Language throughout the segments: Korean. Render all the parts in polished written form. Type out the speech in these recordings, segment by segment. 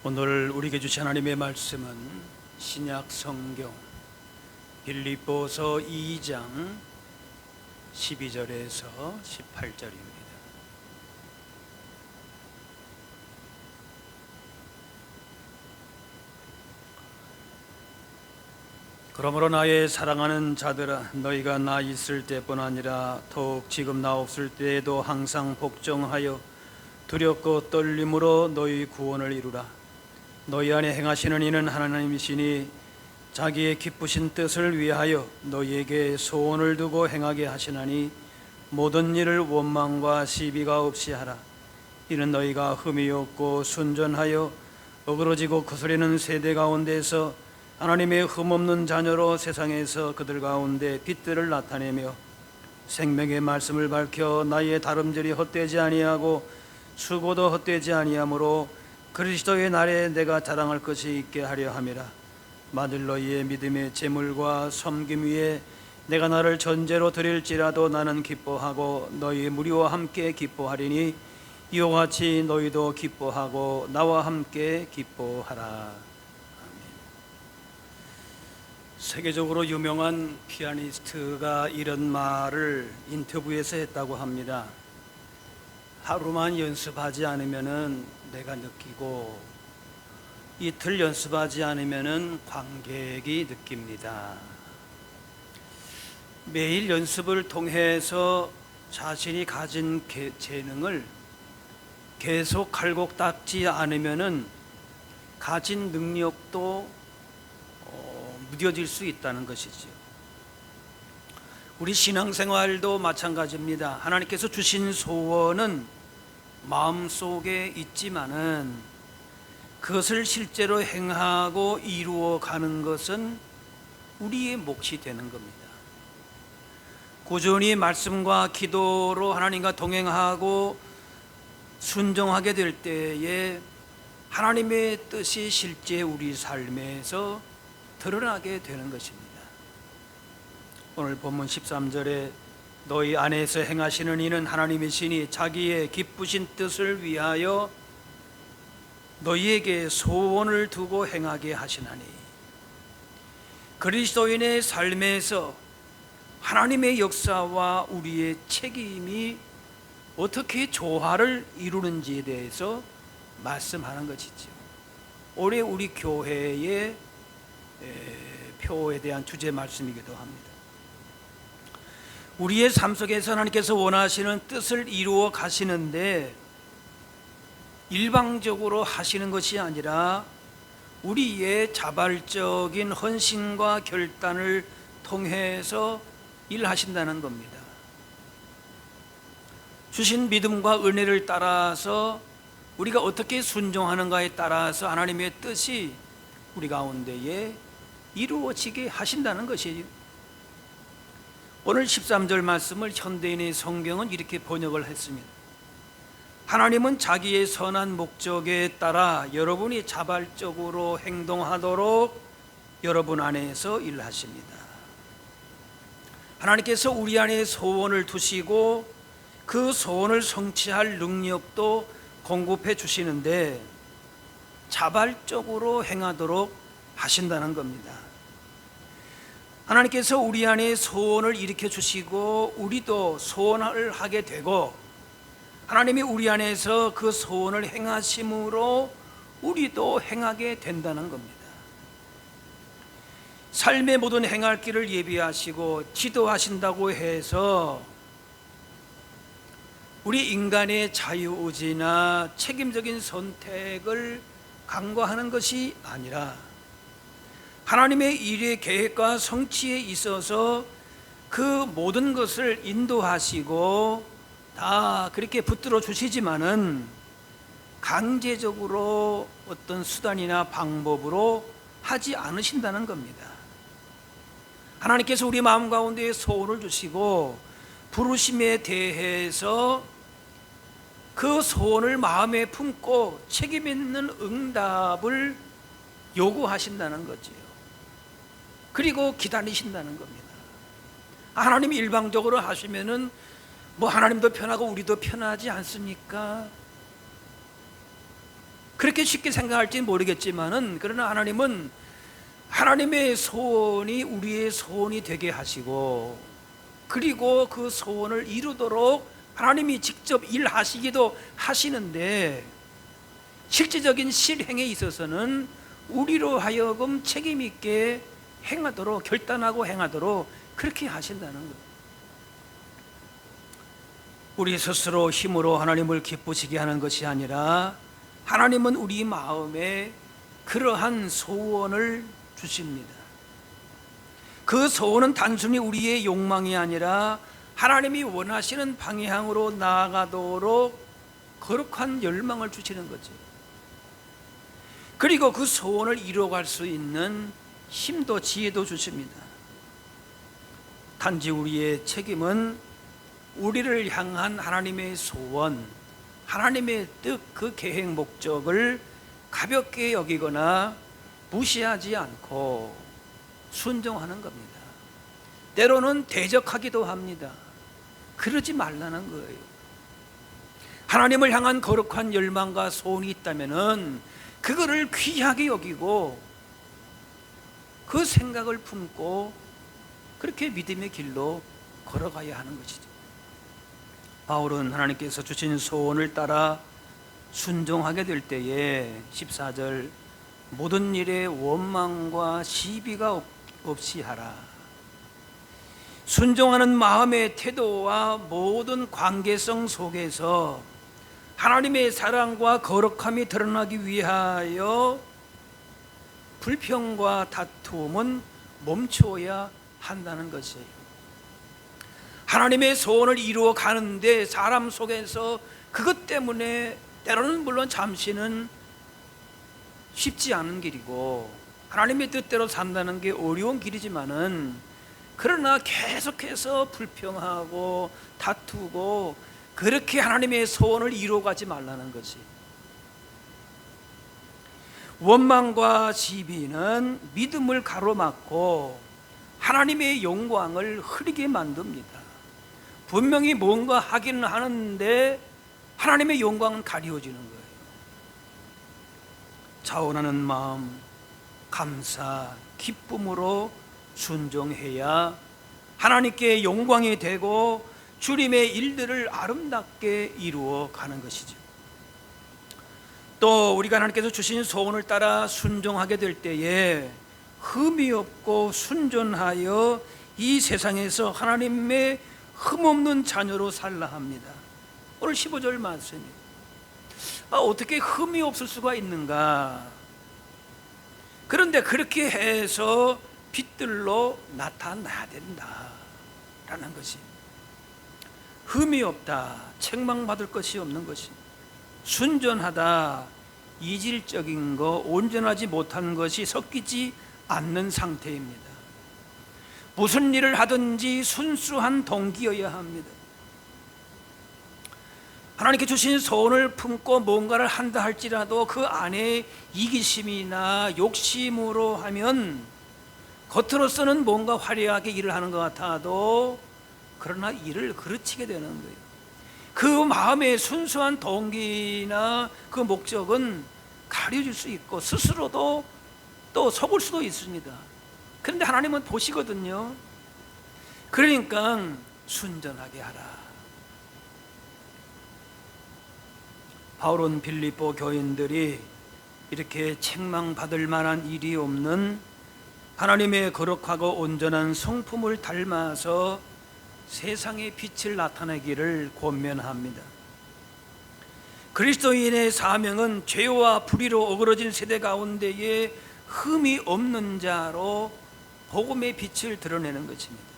오늘 우리에게 주신 하나님의 말씀은 신약 성경 빌립보서 2장 12절에서 18절입니다. 그러므로 나의 사랑하는 자들아, 너희가 나 있을 때뿐 아니라 더욱 지금 나 없을 때에도 항상 복종하여 두렵고 떨림으로 너희 구원을 이루라. 너희 안에 행하시는 이는 하나님이시니 자기의 기쁘신 뜻을 위하여 너희에게 소원을 두고 행하게 하시나니 모든 일을 원망과 시비가 없이 하라. 이는 너희가 흠이 없고 순전하여 어그러지고 거스리는 세대 가운데서 하나님의 흠없는 자녀로 세상에서 그들 가운데 빛들을 나타내며 생명의 말씀을 밝혀 나의 다름질이 헛되지 아니하고 수고도 헛되지 아니하므로 그리스도의 날에 내가 자랑할 것이 있게 하려 함이라. 만일 너희의 믿음의 재물과 섬김 위에 내가 나를 전제로 드릴지라도 나는 기뻐하고 너희 무리와 함께 기뻐하리니 이와 같이 너희도 기뻐하고 나와 함께 기뻐하라. 아멘. 세계적으로 유명한 피아니스트가 이런 말을 인터뷰에서 했다고 합니다. 하루만 연습하지 않으면은 내가 느끼고 이틀 연습하지 않으면은 관객이 느낍니다. 매일 연습을 통해서 자신이 가진 재능을 계속 갈고 닦지 않으면은 가진 능력도 무뎌질 수 있다는 것이죠. 우리 신앙생활도 마찬가지입니다. 하나님께서 주신 소원은 마음속에 있지만은 그것을 실제로 행하고 이루어 가는 것은 우리의 몫이 되는 겁니다. 꾸준히 말씀과 기도로 하나님과 동행하고 순종하게 될 때에 하나님의 뜻이 실제 우리 삶에서 드러나게 되는 것입니다. 오늘 본문 13절에 너희 안에서 행하시는 이는 하나님이시니 자기의 기쁘신 뜻을 위하여 너희에게 소원을 두고 행하게 하시나니, 그리스도인의 삶에서 하나님의 역사와 우리의 책임이 어떻게 조화를 이루는지에 대해서 말씀하는 것이죠. 올해 우리 교회의 표에 대한 주제 말씀이기도 합니다. 우리의 삶 속에서 하나님께서 원하시는 뜻을 이루어 가시는데 일방적으로 하시는 것이 아니라 우리의 자발적인 헌신과 결단을 통해서 일하신다는 겁니다. 주신 믿음과 은혜를 따라서 우리가 어떻게 순종하는가에 따라서 하나님의 뜻이 우리 가운데에 이루어지게 하신다는 것이에요. 오늘 13절 말씀을 현대인의 성경은 이렇게 번역을 했습니다. 하나님은 자기의 선한 목적에 따라 여러분이 자발적으로 행동하도록 여러분 안에서 일하십니다. 하나님께서 우리 안에 소원을 두시고 그 소원을 성취할 능력도 공급해 주시는데 자발적으로 행하도록 하신다는 겁니다. 하나님께서 우리 안에 소원을 일으켜 주시고 우리도 소원을 하게 되고 하나님이 우리 안에서 그 소원을 행하심으로 우리도 행하게 된다는 겁니다. 삶의 모든 행할 길을 예비하시고 지도하신다고 해서 우리 인간의 자유의지나 책임적인 선택을 강구하는 것이 아니라 하나님의 일의 계획과 성취에 있어서 그 모든 것을 인도하시고 다 그렇게 붙들어 주시지만은 강제적으로 어떤 수단이나 방법으로 하지 않으신다는 겁니다. 하나님께서 우리 마음 가운데 소원을 주시고 부르심에 대해서 그 소원을 마음에 품고 책임 있는 응답을 요구하신다는 거지요. 그리고 기다리신다는 겁니다. 하나님이 일방적으로 하시면은 하나님도 편하고 우리도 편하지 않습니까? 그렇게 쉽게 생각할지는 모르겠지만은, 그러나 하나님은 하나님의 소원이 우리의 소원이 되게 하시고, 그리고 그 소원을 이루도록 하나님이 직접 일하시기도 하시는데, 실질적인 실행에 있어서는 우리로 하여금 책임 있게 행하도록, 결단하고 행하도록 그렇게 하신다는 거예요. 우리 스스로 힘으로 하나님을 기쁘시게 하는 것이 아니라 하나님은 우리 마음에 그러한 소원을 주십니다. 그 소원은 단순히 우리의 욕망이 아니라 하나님이 원하시는 방향으로 나아가도록 거룩한 열망을 주시는 거죠. 그리고 그 소원을 이루어갈 수 있는 힘도 지혜도 주십니다. 단지 우리의 책임은 우리를 향한 하나님의 소원, 하나님의 뜻, 그 계획 목적을 가볍게 여기거나 무시하지 않고 순종하는 겁니다. 때로는 대적하기도 합니다. 그러지 말라는 거예요. 하나님을 향한 거룩한 열망과 소원이 있다면은 그거를 귀하게 여기고 그 생각을 품고 그렇게 믿음의 길로 걸어가야 하는 것이죠. 바울은 하나님께서 주신 소원을 따라 순종하게 될 때에 14절 모든 일에 원망과 시비가 없이 하라. 순종하는 마음의 태도와 모든 관계성 속에서 하나님의 사랑과 거룩함이 드러나기 위하여 불평과 다툼은 멈추어야 한다는 것이에요. 하나님의 소원을 이루어 가는데 사람 속에서 그것 때문에 때로는 물론 잠시는 쉽지 않은 길이고 하나님의 뜻대로 산다는 게 어려운 길이지만은, 그러나 계속해서 불평하고 다투고 그렇게 하나님의 소원을 이루어가지 말라는 것이. 원망과 시비는 믿음을 가로막고 하나님의 영광을 흐리게 만듭니다. 분명히 뭔가 하기는 하는데 하나님의 영광은 가려지는 거예요. 자원하는 마음, 감사, 기쁨으로 순종해야 하나님께 영광이 되고 주님의 일들을 아름답게 이루어 가는 것이죠. 또 우리가 하나님께서 주신 소원을 따라 순종하게 될 때에 흠이 없고 순전하여 이 세상에서 하나님의 흠없는 자녀로 살라 합니다. 오늘 15절 말씀입니다. 어떻게 흠이 없을 수가 있는가? 그런데 그렇게 해서 빛들로 나타나야 된다라는 것이, 흠이 없다, 책망받을 것이 없는 것이, 순전하다, 이질적인 거, 온전하지 못한 것이 섞이지 않는 상태입니다. 무슨 일을 하든지 순수한 동기여야 합니다. 하나님께 주신 소원을 품고 뭔가를 한다 할지라도 그 안에 이기심이나 욕심으로 하면 겉으로서는 뭔가 화려하게 일을 하는 것 같아도 그러나 일을 그르치게 되는 거예요. 그 마음의 순수한 동기나 그 목적은 가려질 수 있고 스스로도 또 속을 수도 있습니다. 그런데 하나님은 보시거든요. 그러니까 순전하게 하라. 바울은 빌립보 교인들이 이렇게 책망받을 만한 일이 없는 하나님의 거룩하고 온전한 성품을 닮아서 세상의 빛을 나타내기를 권면합니다. 그리스도인의 사명은 죄와 불의로 어그러진 세대 가운데에 흠이 없는 자로 복음의 빛을 드러내는 것입니다.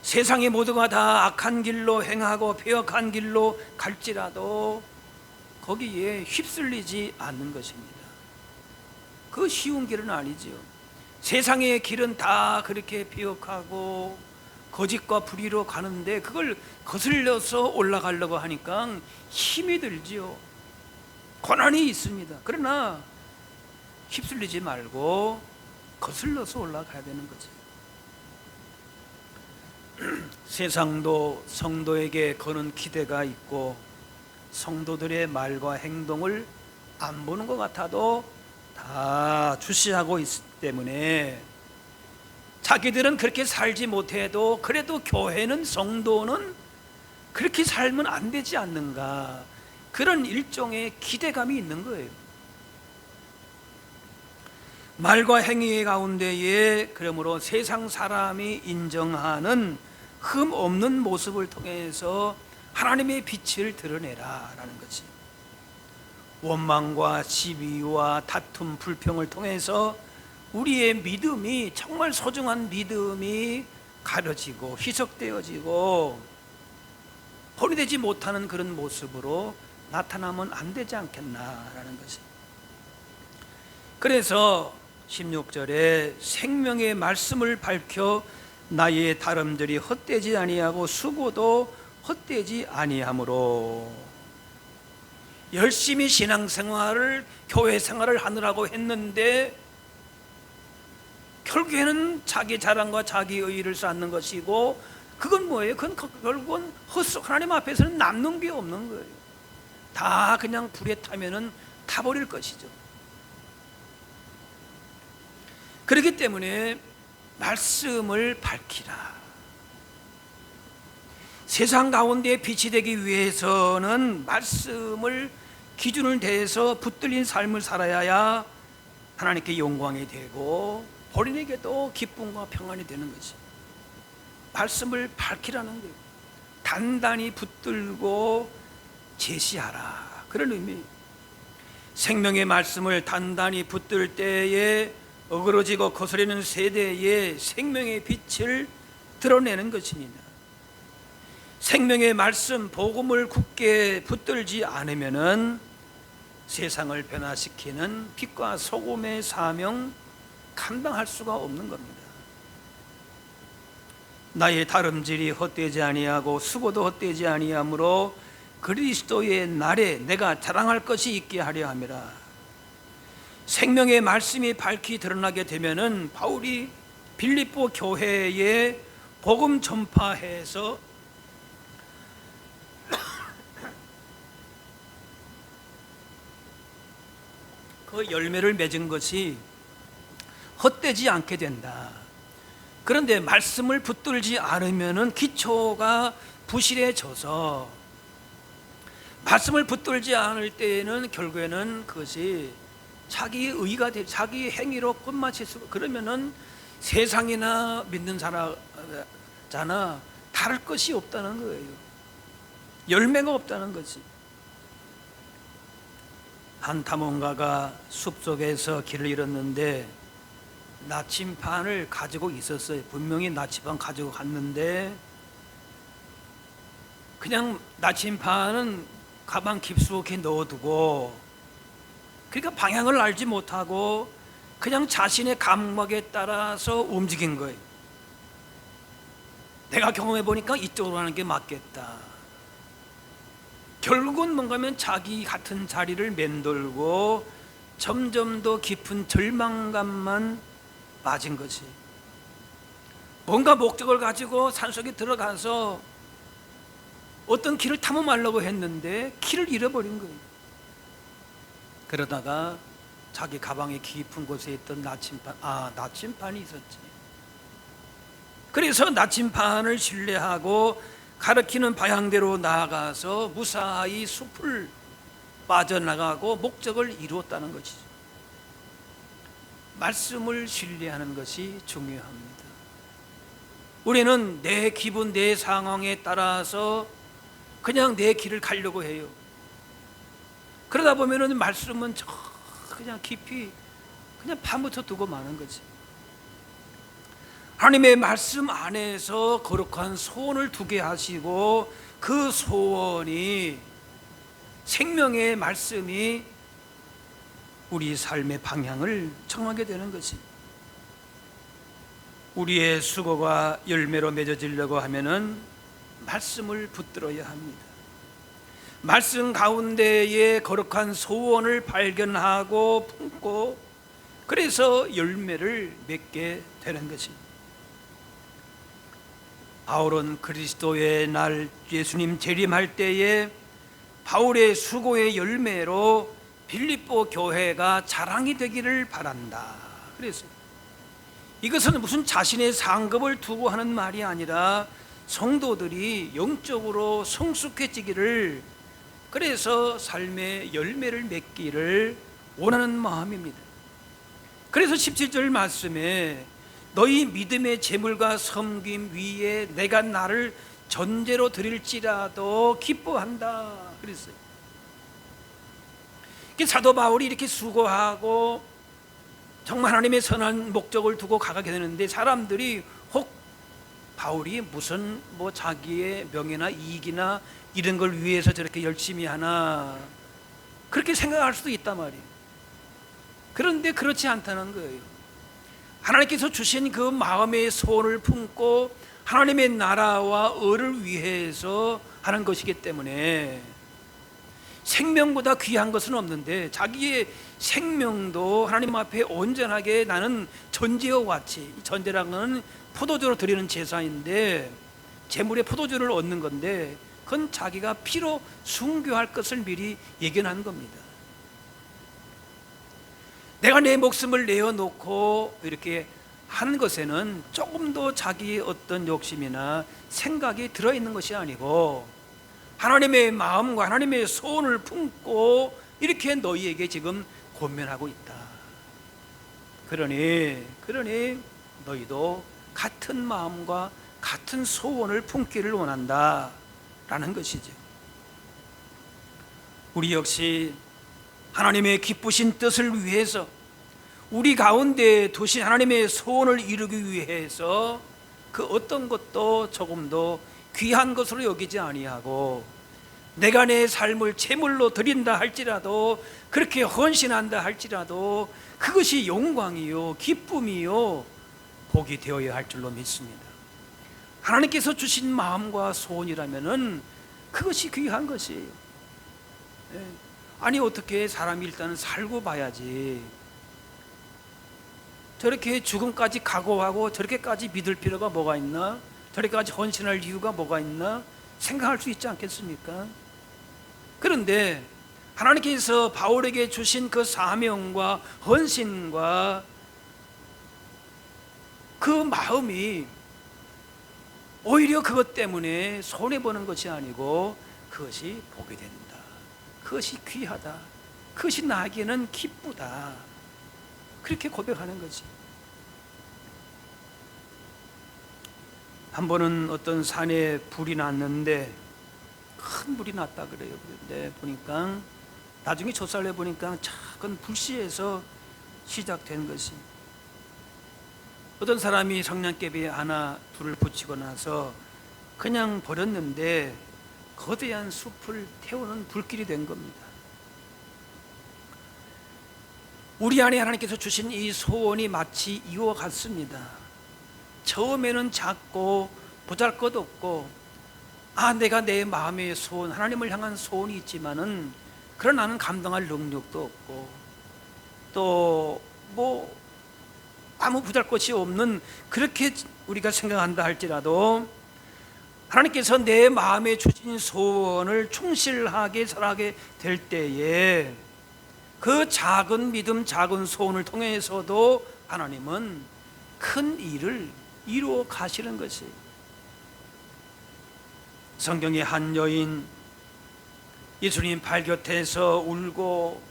세상의 모두가 다 악한 길로 행하고 폐역한 길로 갈지라도 거기에 휩쓸리지 않는 것입니다. 그 쉬운 길은 아니죠. 세상의 길은 다 그렇게 폐역하고 거짓과 불의로 가는데 그걸 거슬려서 올라가려고 하니까 힘이 들지요. 고난이 있습니다. 그러나 휩쓸리지 말고 거슬러서 올라가야 되는 거죠. 세상도 성도에게 거는 기대가 있고 성도들의 말과 행동을 안 보는 것 같아도 다 주시하고 있기 때문에 자기들은 그렇게 살지 못해도 그래도 교회는, 성도는 그렇게 살면 안 되지 않는가, 그런 일종의 기대감이 있는 거예요. 말과 행위 가운데에 그러므로 세상 사람이 인정하는 흠 없는 모습을 통해서 하나님의 빛을 드러내라 라는 거지. 원망과 시비와 다툼, 불평을 통해서 우리의 믿음이, 정말 소중한 믿음이 가려지고 희석되어지고 본이 되지 못하는 그런 모습으로 나타나면 안 되지 않겠나라는 것이. 그래서 16절에 생명의 말씀을 밝혀 나의 다름들이 헛되지 아니하고 수고도 헛되지 아니하므로, 열심히 신앙생활을, 교회 생활을 하느라고 했는데 결국에는 자기 자랑과 자기 의의를 쌓는 것이고, 그건 뭐예요? 그건 결국은 헛소, 하나님 앞에서는 남는 게 없는 거예요. 다 그냥 불에 타면은 타버릴 것이죠. 그렇기 때문에 말씀을 밝히라. 세상 가운데 빛이 되기 위해서는 말씀을 기준을 대해서 붙들린 삶을 살아야 하나님께 영광이 되고 본인에게도 기쁨과 평안이 되는 거지. 말씀을 밝히라는 거예요. 단단히 붙들고 제시하라, 그런 의미. 생명의 말씀을 단단히 붙들 때에 어그러지고 거스르는 세대에 생명의 빛을 드러내는 것입니다. 생명의 말씀, 복음을 굳게 붙들지 않으면은 세상을 변화시키는 빛과 소금의 사명 감당할 수가 없는 겁니다. 나의 다름질이 헛되지 아니하고 수고도 헛되지 아니하므로 그리스도의 날에 내가 자랑할 것이 있게 하려 함이라. 생명의 말씀이 밝히 드러나게 되면은 바울이 빌립보 교회에 복음 전파해서 그 열매를 맺은 것이 헛되지 않게 된다. 그런데 말씀을 붙들지 않으면은 기초가 부실해져서, 말씀을 붙들지 않을 때에는 결국에는 그것이 자기 의가 돼, 자기 행위로 끝마칠 수, 그러면은 세상이나 믿는 사람자나 다를 것이 없다는 거예요. 열매가 없다는 거지. 한 탐험가가 숲속에서 길을 잃었는데 나침반을 가지고 있었어요. 분명히 나침반 가지고 갔는데 그냥 나침반은 가방 깊숙이 넣어두고, 그러니까 방향을 알지 못하고 그냥 자신의 감각에 따라서 움직인 거예요. 내가 경험해 보니까 이쪽으로 가는 게 맞겠다. 결국은 뭔가면 자기 같은 자리를 맴돌고 점점 더 깊은 절망감만 빠진 거지. 뭔가 목적을 가지고 산속에 들어가서 어떤 길을 탐험하려고 했는데 길을 잃어버린 거예요. 그러다가 자기 가방의 깊은 곳에 있던 나침반, 나침반이 있었지. 그래서 나침반을 신뢰하고 가리키는 방향대로 나아가서 무사히 숲을 빠져나가고 목적을 이루었다는 것이죠. 말씀을 신뢰하는 것이 중요합니다. 우리는 내 기분, 내 상황에 따라서 그냥 내 길을 가려고 해요. 그러다 보면은 말씀은 그냥 깊이 그냥 파묻혀 두고 마는 거지. 하나님의 말씀 안에서 거룩한 소원을 두게 하시고 그 소원이, 생명의 말씀이 우리 삶의 방향을 정하게 되는 것이. 우리의 수고가 열매로 맺어지려고 하면은 말씀을 붙들어야 합니다. 말씀 가운데에 거룩한 소원을 발견하고 품고 그래서 열매를 맺게 되는 것입니다. 바울은 그리스도의 날 예수님 재림할 때에 바울의 수고의 열매로 빌립보 교회가 자랑이 되기를 바란다 그랬어요. 이것은 무슨 자신의 상급을 두고 하는 말이 아니라 성도들이 영적으로 성숙해지기를, 그래서 삶의 열매를 맺기를 원하는 마음입니다. 그래서 17절 말씀에 너희 믿음의 재물과 섬김 위에 내가 나를 전제로 드릴지라도 기뻐한다 그랬어요. 사도 바울이 이렇게 수고하고 정말 하나님의 선한 목적을 두고 가게 되는데, 사람들이 혹 바울이 무슨 자기의 명예나 이익이나 이런 걸 위해서 저렇게 열심히 하나, 그렇게 생각할 수도 있단 말이에요. 그런데 그렇지 않다는 거예요. 하나님께서 주신 그 마음의 소원을 품고 하나님의 나라와 의를 위해서 하는 것이기 때문에, 생명보다 귀한 것은 없는데 자기의 생명도 하나님 앞에 온전하게 나는 전제와 같이, 전제라는 건 포도주로 드리는 제사인데, 제물의 포도주를 얻는 건데 그건 자기가 피로 순교할 것을 미리 예견한 겁니다. 내가 내 목숨을 내어놓고 이렇게 한 것에는 조금도 자기의 어떤 욕심이나 생각이 들어있는 것이 아니고 하나님의 마음과 하나님의 소원을 품고 이렇게 너희에게 지금 권면하고 있다. 그러니 너희도 같은 마음과 같은 소원을 품기를 원한다 라는 것이죠. 우리 역시 하나님의 기쁘신 뜻을 위해서, 우리 가운데 두신 하나님의 소원을 이루기 위해서 그 어떤 것도 조금도 귀한 것으로 여기지 아니하고, 내가 내 삶을 제물로 드린다 할지라도, 그렇게 헌신한다 할지라도 그것이 영광이요 기쁨이요 복이 되어야 할 줄로 믿습니다. 하나님께서 주신 마음과 소원이라면은 그것이 귀한 것이에요. 아니 어떻게 사람이 일단은 살고 봐야지, 저렇게 죽음까지 각오하고 저렇게까지 믿을 필요가 뭐가 있나, 저렇게까지 헌신할 이유가 뭐가 있나 생각할 수 있지 않겠습니까? 그런데 하나님께서 바울에게 주신 그 사명과 헌신과 그 마음이 오히려 그것 때문에 손해보는 것이 아니고 그것이 복이 된다, 그것이 귀하다, 그것이 나에게는 기쁘다, 그렇게 고백하는 거지. 한 번은 어떤 산에 불이 났는데, 큰 불이 났다 그래요. 그런데 보니까 나중에 조사를 해보니까 작은 불씨에서 시작된 것이, 어떤 사람이 성냥개비에 하나 불을 붙이고 나서 그냥 버렸는데 거대한 숲을 태우는 불길이 된 겁니다. 우리 안에 하나님께서 주신 이 소원이 마치 이와 같습니다. 처음에는 작고 보잘것없고, 내가 내 마음의 소원, 하나님을 향한 소원이 있지만은 그러나 나는 감당할 능력도 없고, 또 아무 보잘것이 없는, 그렇게 우리가 생각한다 할지라도 하나님께서 내 마음에 주신 소원을 충실하게 살아가게 될 때에 그 작은 믿음, 작은 소원을 통해서도 하나님은 큰 일을 이루어 가시는 것이에요. 성경의 한 여인, 예수님 발 곁에서 울고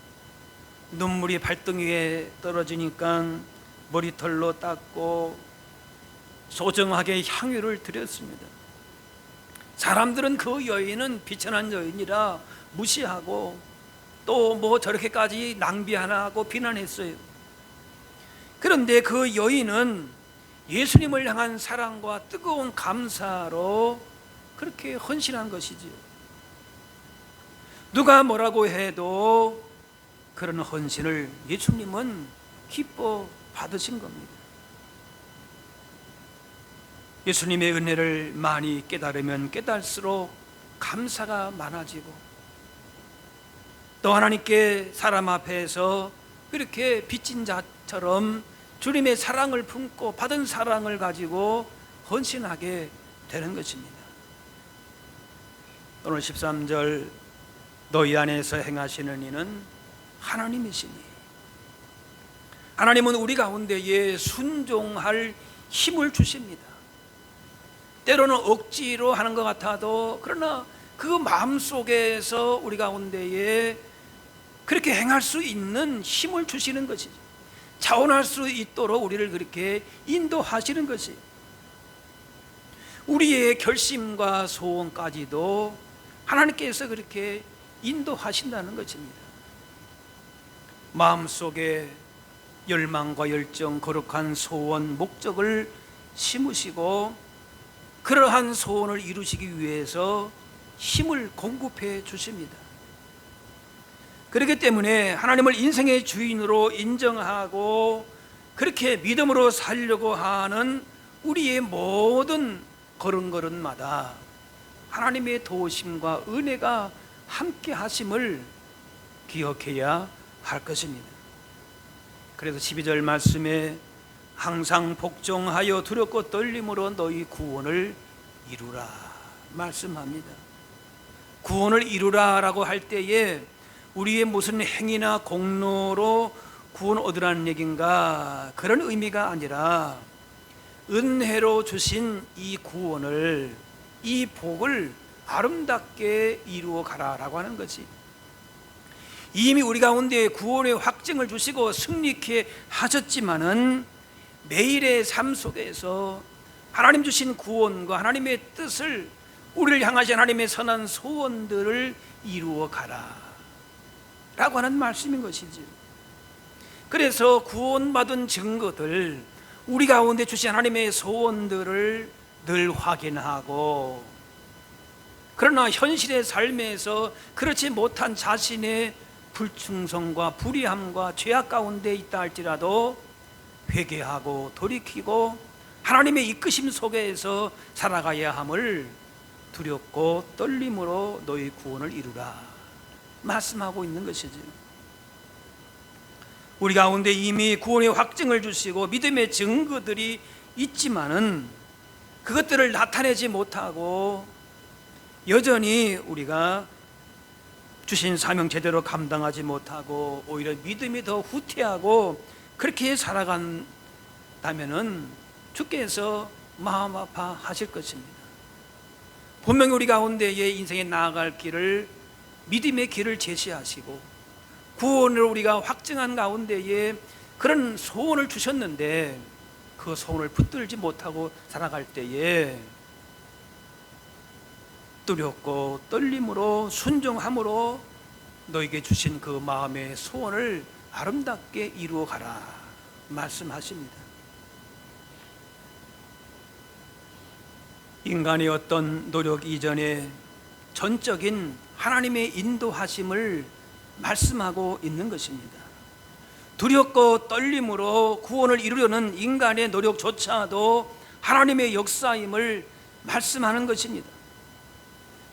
눈물이 발등위에 떨어지니까 머리털로 닦고 소정하게 향유를 드렸습니다. 사람들은 그 여인은 비천한 여인이라 무시하고 또 저렇게까지 낭비하나 하고 비난했어요. 그런데 그 여인은 예수님을 향한 사랑과 뜨거운 감사로 그렇게 헌신한 것이지요. 누가 뭐라고 해도 그런 헌신을 예수님은 기뻐 받으신 겁니다. 예수님의 은혜를 많이 깨달으면 깨달을수록 감사가 많아지고, 또 하나님께 사람 앞에서 그렇게 빚진 자처럼 주님의 사랑을 품고 받은 사랑을 가지고 헌신하게 되는 것입니다. 오늘 13절 너희 안에서 행하시는 이는 하나님이시니 하나님은 우리 가운데에 순종할 힘을 주십니다. 때로는 억지로 하는 것 같아도 그러나 그 마음속에서 우리 가운데에 그렇게 행할 수 있는 힘을 주시는 것이죠. 자원할 수 있도록 우리를 그렇게 인도하시는 것이, 우리의 결심과 소원까지도 하나님께서 그렇게 인도하신다는 것입니다. 마음속에 열망과 열정, 거룩한 소원, 목적을 심으시고 그러한 소원을 이루시기 위해서 힘을 공급해 주십니다. 그렇기 때문에 하나님을 인생의 주인으로 인정하고 그렇게 믿음으로 살려고 하는 우리의 모든 걸음걸음마다 하나님의 도우심과 은혜가 함께 하심을 기억해야 할 것입니다. 그래서 12절 말씀에 항상 복종하여 두렵고 떨림으로 너희 구원을 이루라 말씀합니다. 구원을 이루라라고 할 때에 우리의 무슨 행위나 공로로 구원을 얻으라는 얘기인가, 그런 의미가 아니라 은혜로 주신 이 구원을, 이 복을 아름답게 이루어 가라라고 하는 것이, 이미 우리 가운데 구원의 확증을 주시고 승리케 하셨지만은 매일의 삶 속에서 하나님 주신 구원과 하나님의 뜻을, 우리를 향하신 하나님의 선한 소원들을 이루어 가라 라고 하는 말씀인 것이지. 그래서 구원받은 증거들, 우리 가운데 주신 하나님의 소원들을 늘 확인하고, 그러나 현실의 삶에서 그렇지 못한 자신의 불충성과 불의함과 죄악 가운데 있다 할지라도 회개하고 돌이키고 하나님의 이끄심 속에서 살아가야 함을 두렵고 떨림으로 너희 구원을 이루라 말씀하고 있는 것이죠. 우리 가운데 이미 구원의 확증을 주시고 믿음의 증거들이 있지만은 그것들을 나타내지 못하고 여전히 우리가 주신 사명 제대로 감당하지 못하고 오히려 믿음이 더 후퇴하고 그렇게 살아간다면은 주께서 마음 아파하실 것입니다. 분명히 우리 가운데의 인생에 나아갈 길을, 믿음의 길을 제시하시고 구원을 우리가 확증한 가운데에 그런 소원을 주셨는데 그 소원을 붙들지 못하고 살아갈 때에 두렵고 떨림으로 순종함으로 너에게 주신 그 마음의 소원을 아름답게 이루어 가라 말씀하십니다. 인간의 어떤 노력 이전에 전적인 하나님의 인도하심을 말씀하고 있는 것입니다. 두렵고 떨림으로 구원을 이루려는 인간의 노력조차도 하나님의 역사임을 말씀하는 것입니다.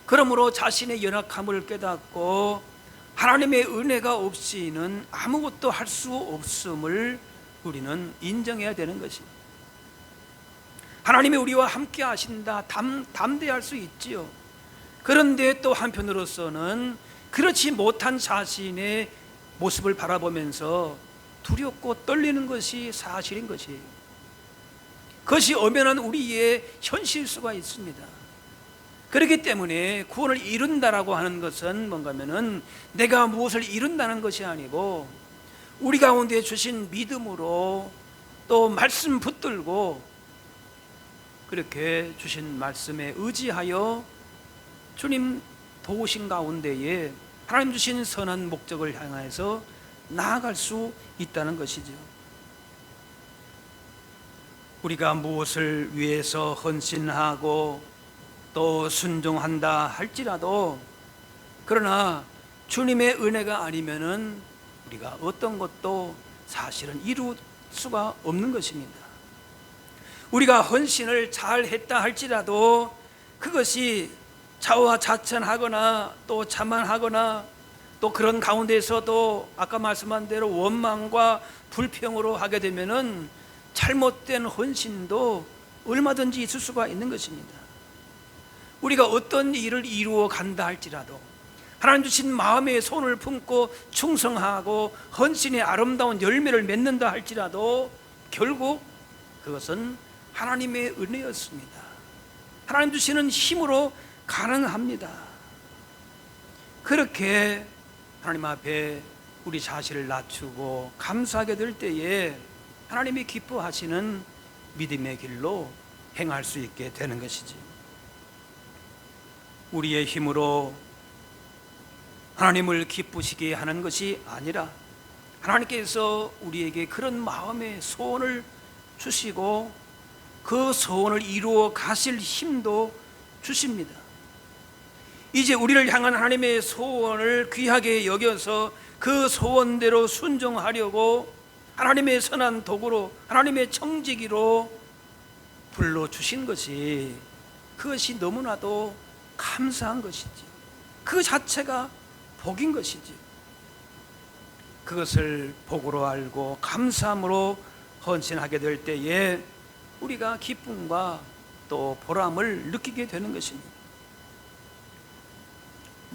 그러므로 자신의 연약함을 깨닫고 하나님의 은혜가 없이는 아무것도 할 수 없음을 우리는 인정해야 되는 것입니다. 하나님이 우리와 함께 하신다, 담대할 수 있지요. 그런데 또 한편으로서는 그렇지 못한 자신의 모습을 바라보면서 두렵고 떨리는 것이 사실인 것이에요. 그것이 엄연한 우리의 현실일 수가 있습니다. 그렇기 때문에 구원을 이룬다라고 하는 것은 뭔가 하면은 내가 무엇을 이룬다는 것이 아니고 우리 가운데 주신 믿음으로 또 말씀 붙들고 그렇게 주신 말씀에 의지하여 주님 도우신 가운데에 하나님 주신 선한 목적을 향해서 나아갈 수 있다는 것이죠. 우리가 무엇을 위해서 헌신하고 또 순종한다 할지라도 그러나 주님의 은혜가 아니면은 우리가 어떤 것도 사실은 이룰 수가 없는 것입니다. 우리가 헌신을 잘 했다 할지라도 그것이 자화자찬하거나 또 자만하거나 또 그런 가운데서도 아까 말씀한 대로 원망과 불평으로 하게 되면은 잘못된 헌신도 얼마든지 있을 수가 있는 것입니다. 우리가 어떤 일을 이루어 간다 할지라도 하나님 주신 마음의 소원을 품고 충성하고 헌신의 아름다운 열매를 맺는다 할지라도 결국 그것은 하나님의 은혜였습니다. 하나님 주시는 힘으로 가능합니다. 그렇게 하나님 앞에 우리 자신을 낮추고 감사하게 될 때에 하나님이 기뻐하시는 믿음의 길로 행할 수 있게 되는 것이지, 우리의 힘으로 하나님을 기쁘시게 하는 것이 아니라 하나님께서 우리에게 그런 마음의 소원을 주시고 그 소원을 이루어 가실 힘도 주십니다. 이제 우리를 향한 하나님의 소원을 귀하게 여겨서 그 소원대로 순종하려고 하나님의 선한 도구로, 하나님의 청지기로 불러주신 것이, 그것이 너무나도 감사한 것이지, 그 자체가 복인 것이지. 그것을 복으로 알고 감사함으로 헌신하게 될 때에 우리가 기쁨과 또 보람을 느끼게 되는 것입니다.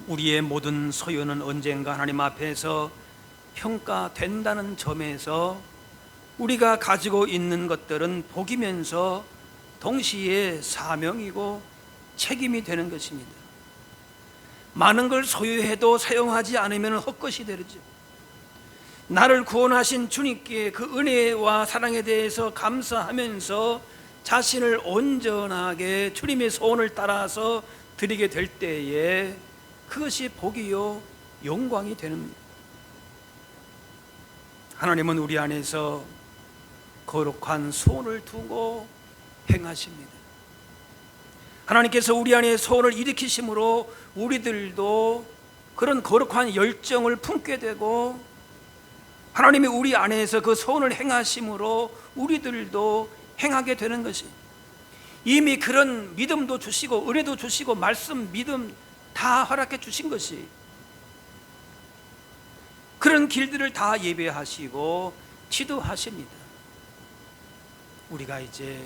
우리의 모든 소유는 언젠가 하나님 앞에서 평가된다는 점에서 우리가 가지고 있는 것들은 복이면서 동시에 사명이고 책임이 되는 것입니다. 많은 걸 소유해도 사용하지 않으면 헛것이 되죠. 나를 구원하신 주님께 그 은혜와 사랑에 대해서 감사하면서 자신을 온전하게 주님의 소원을 따라서 드리게 될 때에 그것이 복이요 영광이 되는, 하나님은 우리 안에서 거룩한 소원을 두고 행하십니다. 하나님께서 우리 안에 소원을 일으키심으로 우리들도 그런 거룩한 열정을 품게 되고, 하나님이 우리 안에서 그 소원을 행하심으로 우리들도 행하게 되는 것이, 이미 그런 믿음도 주시고 은혜도 주시고 말씀 믿음 다 허락해 주신 것이, 그런 길들을 다 예배하시고 지도하십니다. 우리가 이제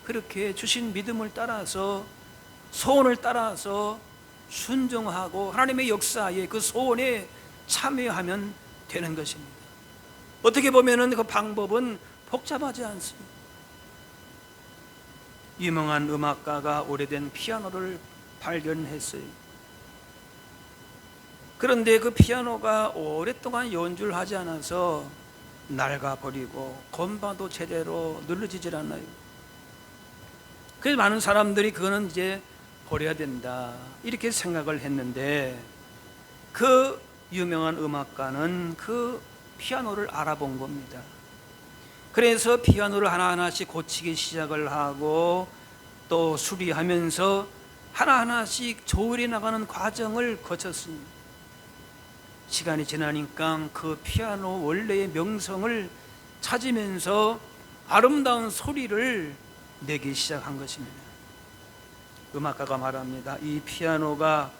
그렇게 주신 믿음을 따라서 소원을 따라서 순종하고 하나님의 역사에 그 소원에 참여하면 되는 것입니다. 어떻게 보면 그 방법은 복잡하지 않습니다. 유명한 음악가가 오래된 피아노를 발견했어요. 그런데 그 피아노가 오랫동안 연주를 하지 않아서 낡아버리고 건반도 제대로 눌러지질 않아요. 그래서 많은 사람들이 그거는 이제 버려야 된다 이렇게 생각을 했는데, 그 유명한 음악가는 그 피아노를 알아본 겁니다. 그래서 피아노를 하나하나씩 고치기 시작을 하고 또 수리하면서 하나하나씩 조율해 나가는 과정을 거쳤습니다. 시간이 지나니까 그 피아노 원래의 명성을 찾으면서 아름다운 소리를 내기 시작한 것입니다. 음악가가 말합니다. 이 피아노가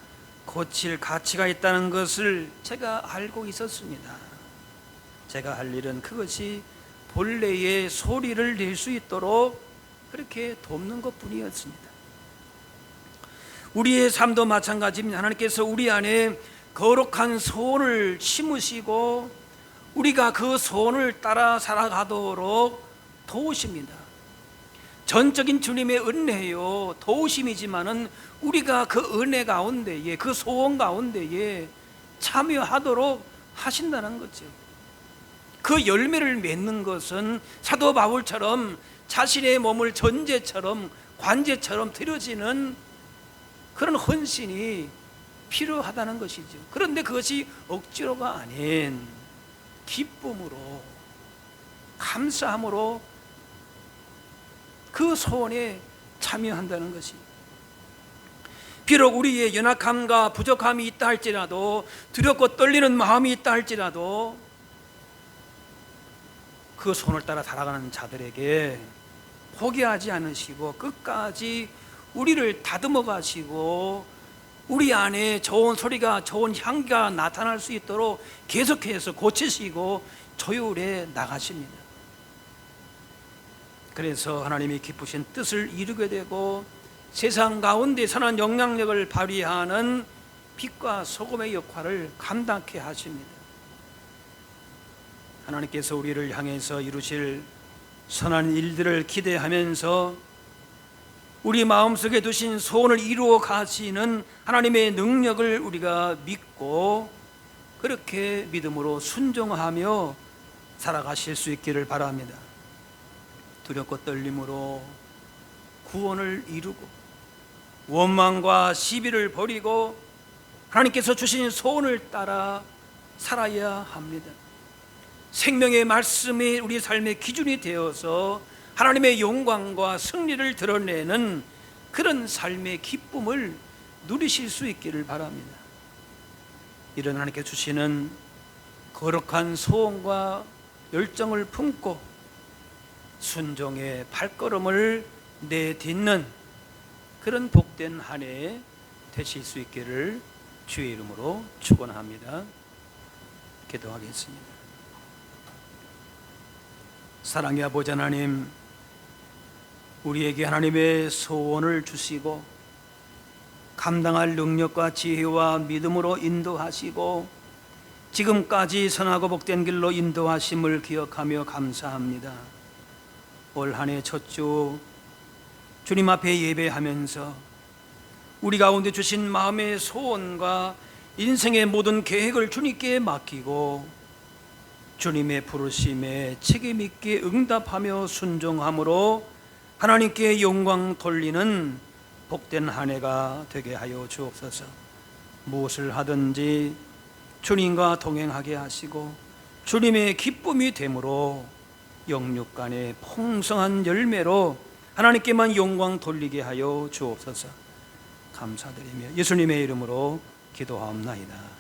고칠 가치가 있다는 것을 제가 알고 있었습니다. 제가 할 일은 그것이 본래의 소리를 낼 수 있도록 그렇게 돕는 것뿐이었습니다. 우리의 삶도 마찬가지입니다. 하나님께서 우리 안에 거룩한 소원을 심으시고 우리가 그 소원을 따라 살아가도록 도우십니다. 전적인 주님의 은혜요 도우심이지만은 우리가 그 은혜 가운데에, 그 소원 가운데에 참여하도록 하신다는 거죠. 그 열매를 맺는 것은 사도 바울처럼 자신의 몸을 전제처럼 관제처럼 드려지는 그런 헌신이 필요하다는 것이죠. 그런데 그것이 억지로가 아닌 기쁨으로, 감사함으로 그 소원에 참여한다는 것이, 비록 우리의 연약함과 부족함이 있다 할지라도, 두렵고 떨리는 마음이 있다 할지라도 그 소원을 따라 살아가는 자들에게 포기하지 않으시고 끝까지 우리를 다듬어 가시고 우리 안에 좋은 소리가, 좋은 향기가 나타날 수 있도록 계속해서 고치시고 조율해 나가십니다. 그래서 하나님이 기쁘신 뜻을 이루게 되고 세상 가운데 선한 영향력을 발휘하는 빛과 소금의 역할을 감당케 하십니다. 하나님께서 우리를 향해서 이루실 선한 일들을 기대하면서 우리 마음속에 두신 소원을 이루어 가시는 하나님의 능력을 우리가 믿고 그렇게 믿음으로 순종하며 살아가실 수 있기를 바랍니다. 두렵고 떨림으로 구원을 이루고 원망과 시비를 버리고 하나님께서 주신 소원을 따라 살아야 합니다. 생명의 말씀이 우리 삶의 기준이 되어서 하나님의 영광과 승리를 드러내는 그런 삶의 기쁨을 누리실 수 있기를 바랍니다. 이런 하나님께 주시는 거룩한 소원과 열정을 품고 순종의 발걸음을 내딛는 그런 복된 한 해 되실 수 있기를 주의 이름으로 축원합니다. 기도하겠습니다. 사랑의 아버지 하나님, 우리에게 하나님의 소원을 주시고 감당할 능력과 지혜와 믿음으로 인도하시고 지금까지 선하고 복된 길로 인도하심을 기억하며 감사합니다. 올 한 해 첫 주 주님 앞에 예배하면서 우리 가운데 주신 마음의 소원과 인생의 모든 계획을 주님께 맡기고 주님의 부르심에 책임 있게 응답하며 순종함으로 하나님께 영광 돌리는 복된 한 해가 되게 하여 주옵소서. 무엇을 하든지 주님과 동행하게 하시고 주님의 기쁨이 되므로 영육간의 풍성한 열매로 하나님께만 영광 돌리게 하여 주옵소서. 감사드리며 예수님의 이름으로 기도하옵나이다.